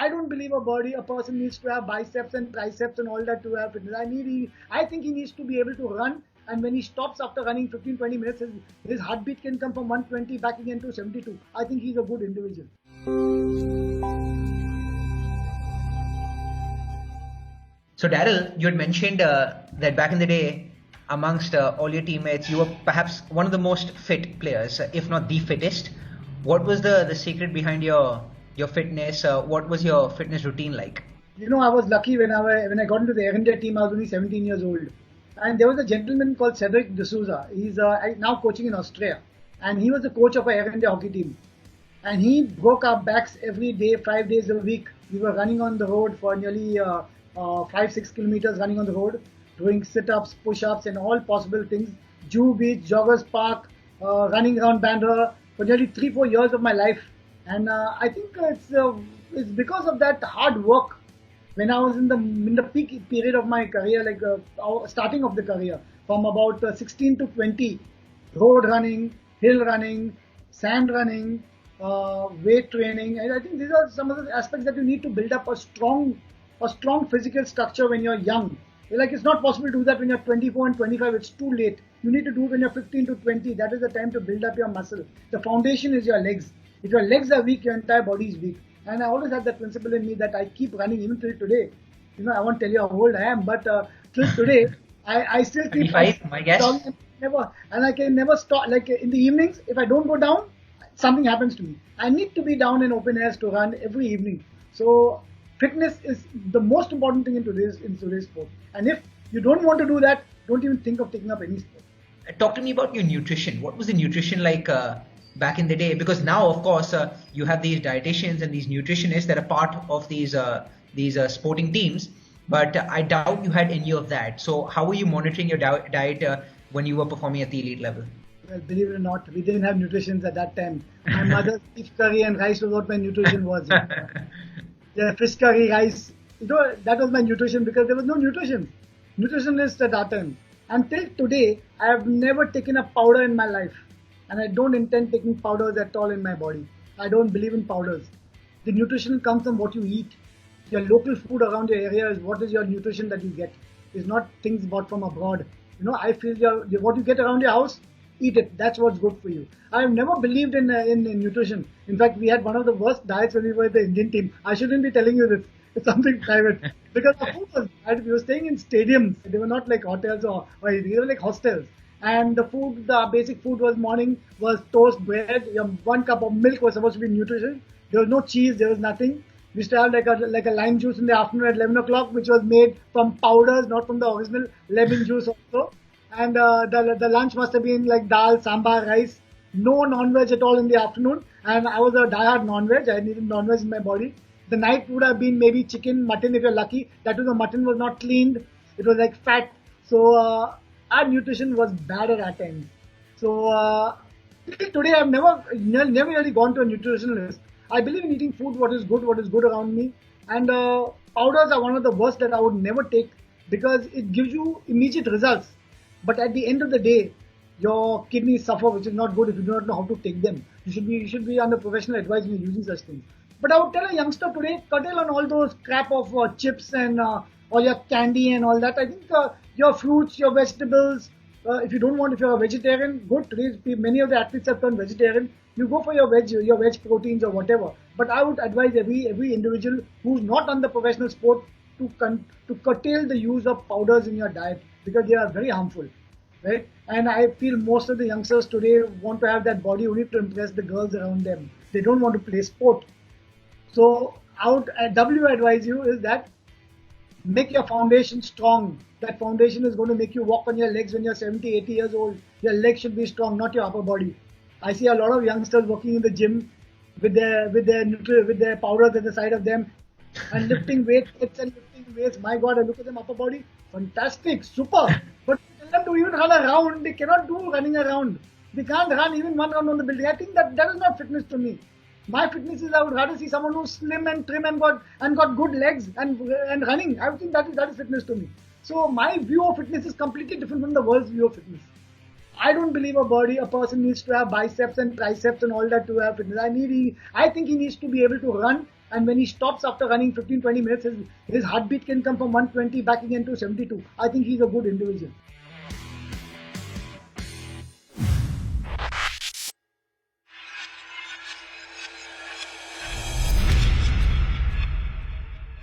I don't believe a person needs to have biceps and triceps and all that to have fitness. I think he needs to be able to run, and when he stops after running 15-20 minutes, his heartbeat can come from 120 back again to 72. I think he's a good individual. So Darryl, you had mentioned that back in the day, amongst all your teammates, you were perhaps one of the most fit players, if not the fittest. What was the secret behind your fitness? What was your fitness routine like? I was lucky when I got into the Air India team. I was only 17 years old, and there was a gentleman called Darryl D'Souza. He's now coaching in Australia, and he was the coach of our Air India hockey team. And he broke our backs every day, 5 days a week. We were running on the road for nearly 5-6 kilometers, running on the road, doing sit-ups, push-ups, and all possible things. Juhu Beach, Joggers Park, running around Bandra for nearly 3-4 years of my life. And I think it's because of that hard work. When I was in the peak period of my career, like starting of the career, from about 16 to 20, road running, hill running, sand running, weight training, and I think these are some of the aspects that you need to build up a strong physical structure when you're young. Like, it's not possible to do that when you're 24 and 25. It's too late. You need to do it when you're 15 to 20. That is the time to build up your muscle. The foundation is your legs. If your legs are weak, your entire body is weak. And I always had that principle in me that I keep running even till today. I won't tell you how old I am, but till today, I still keep 25, my guess. And I can never stop. Like in the evenings, if I don't go down, something happens to me. I need to be down in open airs to run every evening. So fitness is the most important thing in today's sport. And if you don't want to do that, don't even think of taking up any sport. Talk to me about your nutrition. What was the nutrition like back in the day? Because now, of course, you have these dietitians and these nutritionists that are part of these sporting teams. But I doubt you had any of that. So how were you monitoring your diet when you were performing at the elite level? Well, believe it or not, we didn't have nutrition at that time. My mother's fish curry and rice was what my nutrition was. Yeah, fish curry, rice. That was my nutrition because there was no nutritionist at that time. Until today, I have never taken a powder in my life. And I don't intend taking powders at all in my body. I don't believe in powders. The nutrition comes from what you eat. Your local food around your area is what is your nutrition that you get. It's not things bought from abroad. I feel what you get around your house, eat it. That's what's good for you. I have never believed in nutrition. In fact, we had one of the worst diets when we were in the Indian team. I shouldn't be telling you this. It's something private. Because the food was bad. We were staying in stadiums. They were not like hotels or they were like hostels. And the basic food morning was toast, bread. 1 cup of milk was supposed to be nutrition. There was no cheese. There was nothing. We used to have like a lime juice in the afternoon at 11 o'clock, which was made from powders, not from the original lemon juice also. And the lunch must have been like dal, sambar, rice. No non-veg at all in the afternoon. And I was a diehard non-veg. I needed non-veg in my body. The night would have been maybe chicken, mutton if you're lucky. That was the mutton was not cleaned. It was like fat. So our nutrition was bad at that time. So today I've never really gone to a nutritionist. I believe in eating food, what is good around me. And powders are one of the worst that I would never take because it gives you immediate results. But at the end of the day, your kidneys suffer, which is not good if you do not know how to take them. You should be under professional advice when you're using such things. But I would tell a youngster today, curtail on all those crap of chips and all your candy and all that. I think your fruits, your vegetables, if you're a vegetarian, good. Today, many of the athletes have turned vegetarian. You go for your veg proteins or whatever. But I would advise every individual who's not on the professional sport to curtail the use of powders in your diet because they are very harmful, right? And I feel most of the youngsters today want to have that body only to impress the girls around them. They don't want to play sport. So I would advise you is that make your foundation strong. That foundation is going to make you walk on your legs when you're 70, 80 years old. Your legs should be strong, not your upper body. I see a lot of youngsters working in the gym with their powders at the side of them and lifting weights. My God, I look at them upper body, fantastic, super. But tell them to even run around, they cannot do running around. They can't run even one round on the building. I think that is not fitness to me. My fitness is I would rather see someone who's slim and trim and got good legs and running. I would think that is fitness to me. So my view of fitness is completely different from the world's view of fitness. I don't believe a person needs to have biceps and triceps and all that to have fitness. I think he needs to be able to run, And when he stops after running 15-20 minutes, his heartbeat can come from 120 back again to 72. I think he's a good individual.